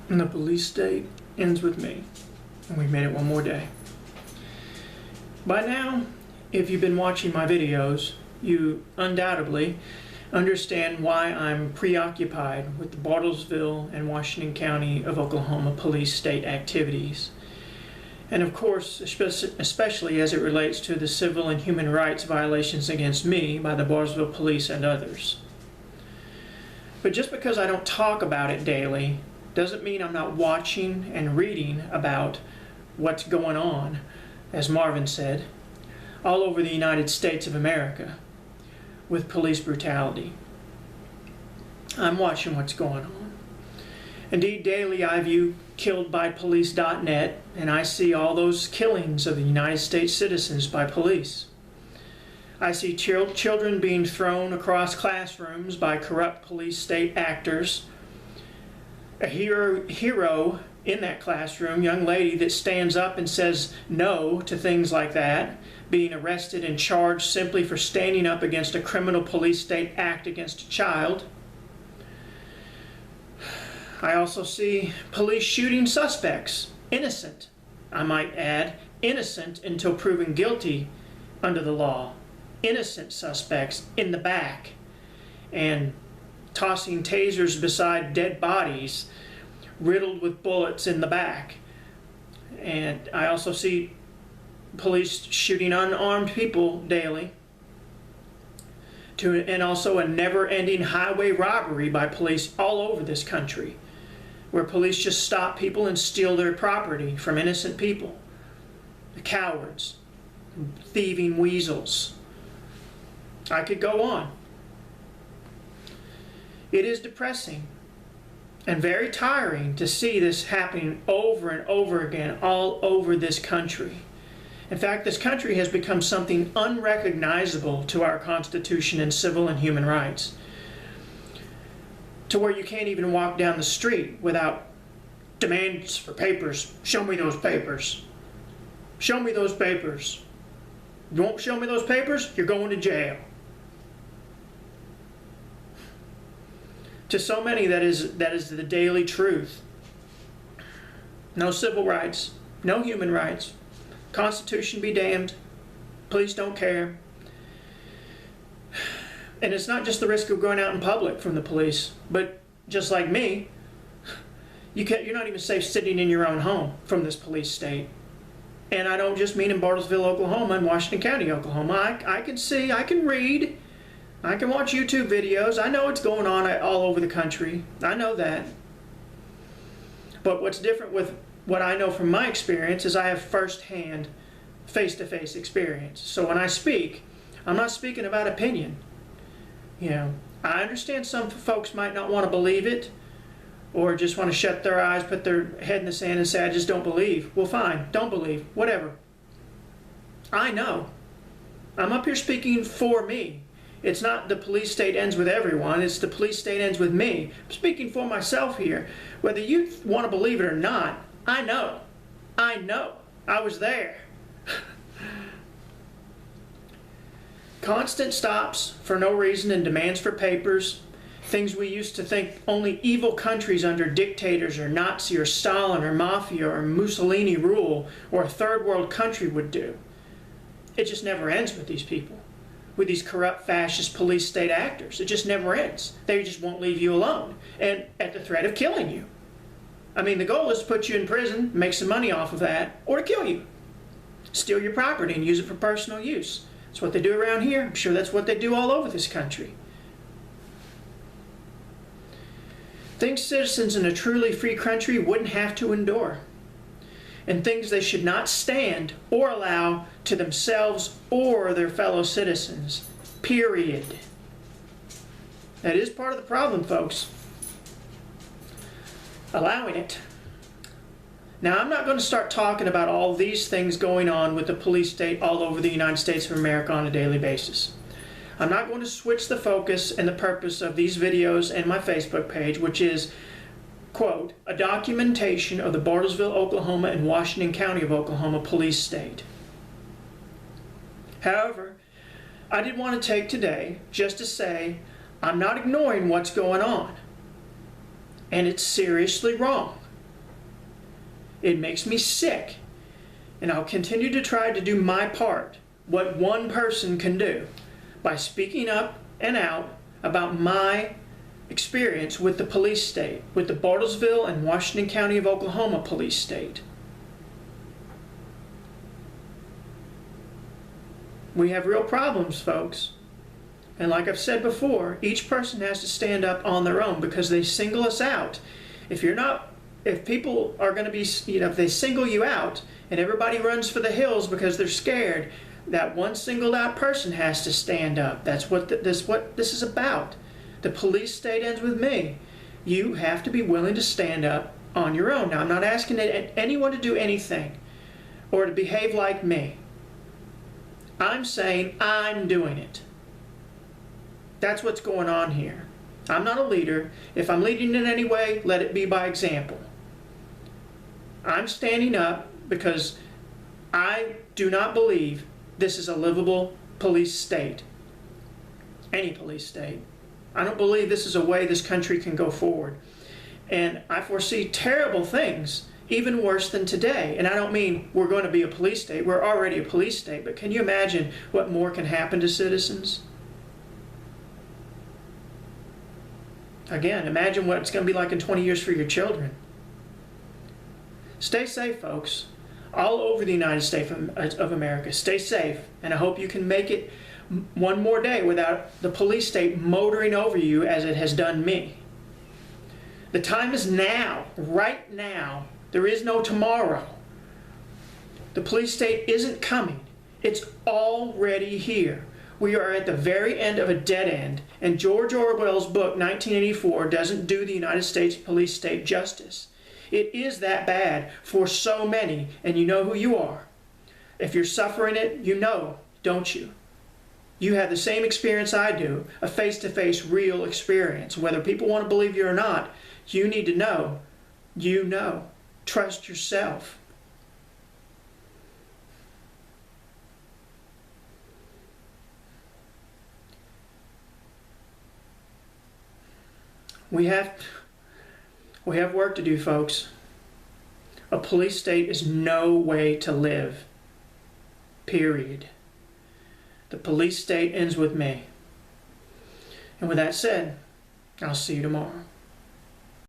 and the police state ends with me. And we've made it one more day. By now, if you've been watching my videos, you undoubtedly understand why I'm preoccupied with the Bartlesville and Washington County of Oklahoma police state activities. And of course, especially as it relates to the civil and human rights violations against me by the Bartlesville police and others. But just because I don't talk about it daily doesn't mean I'm not watching and reading about what's going on, as Marvin said, all over the United States of America with police brutality. I'm watching what's going on. Indeed, daily I view killedbypolice.net and I see all those killings of the United States citizens by police. I see children being thrown across classrooms by corrupt police state actors. A hero in that classroom, young lady that stands up and says no to things like that, being arrested and charged simply for standing up against a criminal police state act against a child. I also see police shooting suspects, innocent, I might add, innocent until proven guilty under the law. Innocent suspects in the back and tossing tasers beside dead bodies riddled with bullets in the back. And I also see police shooting unarmed people daily, and also a never-ending highway robbery by police all over this country, where police just stop people and steal their property from innocent people. The cowards, thieving weasels. I could go on. It is depressing and very tiring to see this happening over and over again all over this country. In fact, this country has become something unrecognizable to our Constitution and civil and human rights, to where you can't even walk down the street without demands for papers. Show me those papers. Show me those papers. You won't show me those papers, you're going to jail. To so many, that is the daily truth. No civil rights, no human rights. Constitution be damned. Police don't care. And it's not just the risk of going out in public from the police, but just like me, you're not even safe sitting in your own home from this police state. And I don't just mean in Bartlesville, Oklahoma and Washington County, Oklahoma. I can see, I can read, I can watch YouTube videos. I know what's going on all over the country. I know that. But what's different with what I know from my experience is I have first-hand, face-to-face experience. So when I speak, I'm not speaking about opinion. You know, I understand some folks might not want to believe it, or just want to shut their eyes, put their head in the sand and say, I just don't believe. Well, fine, don't believe, whatever. I know. I'm up here speaking for me. It's not the police state ends with everyone, it's the police state ends with me. I'm speaking for myself here. Whether you want to believe it or not, I know. I know. I was there. Constant stops for no reason and demands for papers. Things we used to think only evil countries under dictators or Nazi or Stalin or Mafia or Mussolini rule or a third world country would do. It just never ends with these people. With these corrupt fascist police state actors. It just never ends. They just won't leave you alone. And at the threat of killing you. I mean, the goal is to put you in prison, make some money off of that, or to kill you. Steal your property and use it for personal use. That's what they do around here. I'm sure that's what they do all over this country. Things citizens in a truly free country wouldn't have to endure. And things they should not stand or allow to themselves or their fellow citizens. Period. That is part of the problem, folks. Allowing it. Now, I'm not going to start talking about all these things going on with the police state all over the United States of America on a daily basis. I'm not going to switch the focus and the purpose of these videos and my Facebook page, which is, quote, a documentation of the Bartlesville, Oklahoma and Washington County of Oklahoma police state. However, I did want to take today just to say I'm not ignoring what's going on. And it's seriously wrong. It makes me sick. And I'll continue to try to do my part, what one person can do, by speaking up and out about my experience with the police state, with the Bartlesville and Washington County of Oklahoma police state. We have real problems, folks. And like I've said before, each person has to stand up on their own because they single us out. If people are going to be, if they single you out and everybody runs for the hills because they're scared, that one singled out person has to stand up. That's what this is about. The police state ends with me. You have to be willing to stand up on your own. Now, I'm not asking anyone to do anything or to behave like me. I'm saying I'm doing it. That's what's going on here. I'm not a leader. If I'm leading in any way, let it be by example. I'm standing up because I do not believe this is a livable police state. Any police state. I don't believe this is a way this country can go forward. And I foresee terrible things, even worse than today. And I don't mean we're going to be a police state. We're already a police state. But can you imagine what more can happen to citizens? Again, imagine what it's going to be like in 20 years for your children. Stay safe, folks. All over the United States of America. Stay safe. And I hope you can make it one more day without the police state motoring over you as it has done me. The time is now. Right now. There is no tomorrow. The police state isn't coming. It's already here. We are at the very end of a dead end, and George Orwell's book 1984 doesn't do the United States police state justice. It is that bad for so many, and you know who you are. If you're suffering it, you know, don't you? You have the same experience I do, a face-to-face real experience. Whether people want to believe you or not, you need to know. You know. Trust yourself. We have work to do, folks. A police state is no way to live. Period. The police state ends with me. And with that said, I'll see you tomorrow.